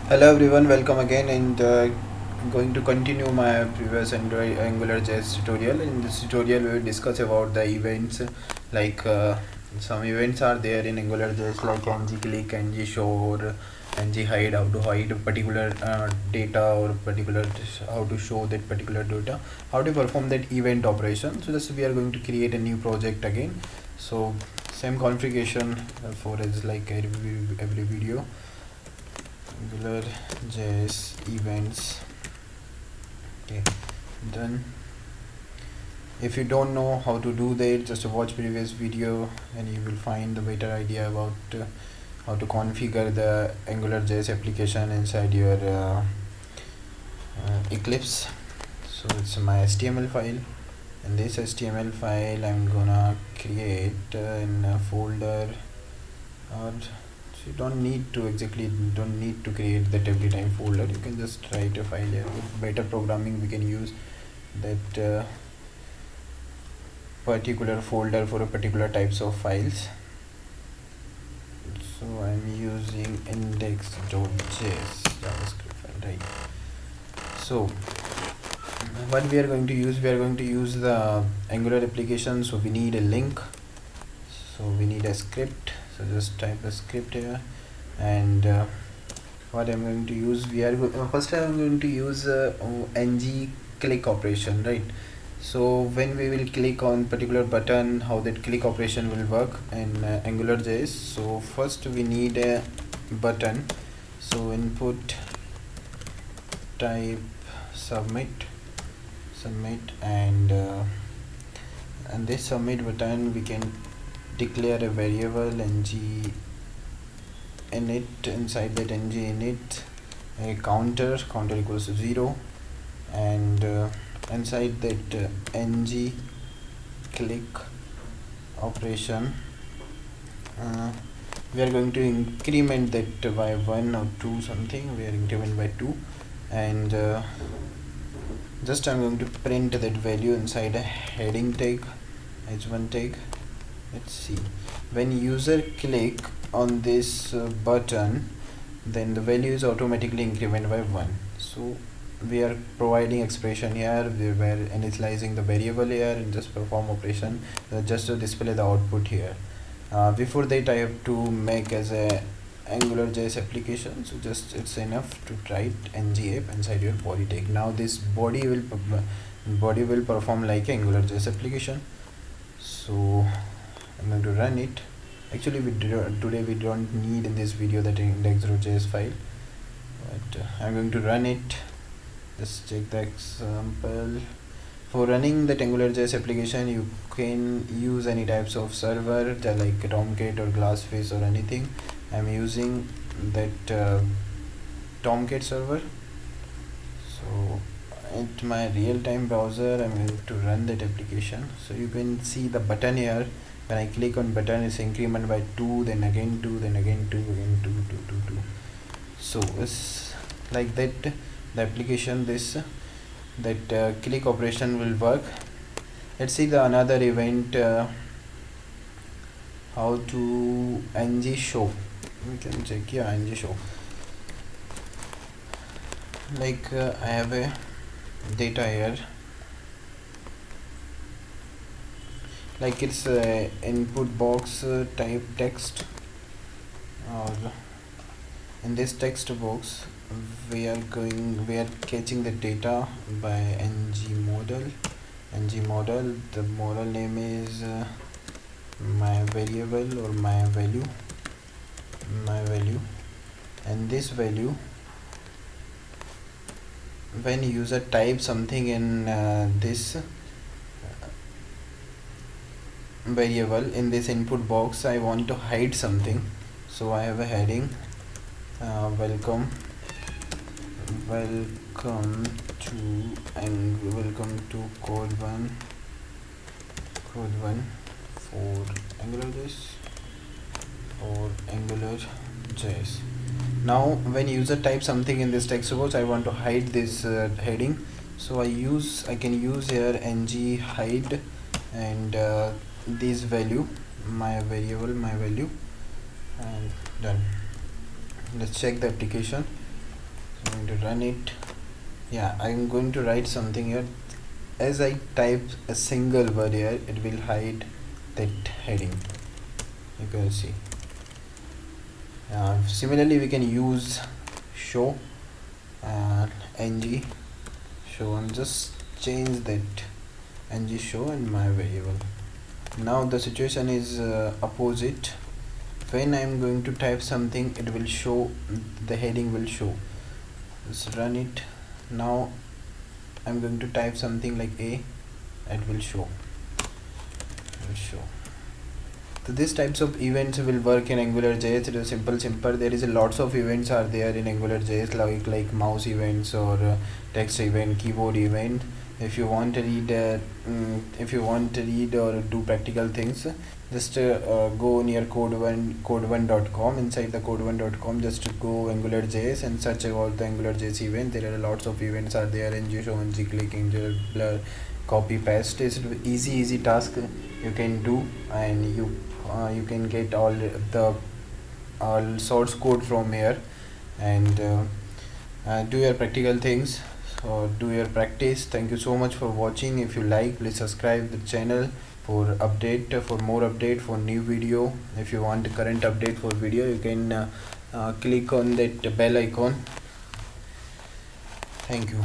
Hello everyone, welcome again, and I'm going to continue my previous AngularJs tutorial. In this tutorial we will discuss about the events, like some events are there in AngularJs like ng-click, ng-show or ng-hide, how to hide a particular data or particular how to show that particular data, how to perform that event operation. So just we are going to create a new project again. So same configuration for as like every video. AngularJs events. Okay, done. If you don't know how to do that, just watch previous video and you will find the better idea about how to configure the AngularJs application inside your Eclipse. So it's my HTML file, and this HTML file I'm gonna create in a folder, or you don't need to create that every time folder. You can just write a file here. With better programming we can use that particular folder for a particular types of files. So I'm using index.js JavaScript file, right? So what we are going to use, the Angular application. So we need a link, so we need a script. So just type a script here, and what I'm going to use, first I'm going to use ng-click operation, right? So when we will click on particular button, how that click operation will work in AngularJS. So first we need a button, so input type submit, and this submit button we can declare a variable ng init. Inside that ng init a counter equals to 0, and inside that ng click operation we are going to increment that by 1 or 2 something. We are increment by 2, and just I'm going to print that value inside a heading tag, h1 tag. Let's see, when user click on this button, then the value is automatically incremented by 1. So we are providing expression here, we were initializing the variable here and just perform operation just to display the output here. Before that I have to make as a AngularJS application, so just it's enough to write ng-app inside your body tag. Now this body will perform like AngularJS application. So I'm going to run it. Actually today we don't need in this video that index.js file, but I'm going to run it. Let's check the example. For running that AngularJS application you can use any types of server like Tomcat or Glassface or anything. I'm using that Tomcat server. So at my real-time browser I'm going to run that application. So you can see the button here. When I click on button, it's increment by 2, then again 2, then again 2, again 2, 2, 2, 2. So it's like that the application that click operation will work. Let's see the another event, how to ng-show. We can check here ng-show. Like I have a data here, like it's input box type text, or in this text box we are catching the data by ng-model. The model name is my variable or my value, and this value, when user type something in this variable in this input box, I want to hide something, so I have a heading, welcome to code 1 for AngularJs. Now when user types something in this text box, I want to hide this heading, so I can use here ng-hide and this value, my variable, and done. Let's check the application. I'm going to run it. Yeah, I'm going to write something here. As I type a single word here, it will hide that heading. You can see. Similarly, we can use show ng show and just change that ng show in my variable. Now the situation is opposite. When I'm going to type something, it will show, the heading will show. Let's run it. Now I'm going to type something like a, it will show. So these types of events will work in AngularJS. It is simple. There is a lots of events are there in AngularJS, like mouse events or text event, keyboard event. If you want to read or do practical things, just go near code1.com. Inside the code1.com, just go AngularJS and search about the AngularJS event. There are lots of events are there. ng-show, ng-click, ng-blur, copy paste. It's easy task you can do, and you can get all source code from here, and do your practical things. So do your practice. Thank you so much for watching. If you like, please subscribe the channel for more update for new video. If you want a current update for video, you can click on that bell icon. Thank you.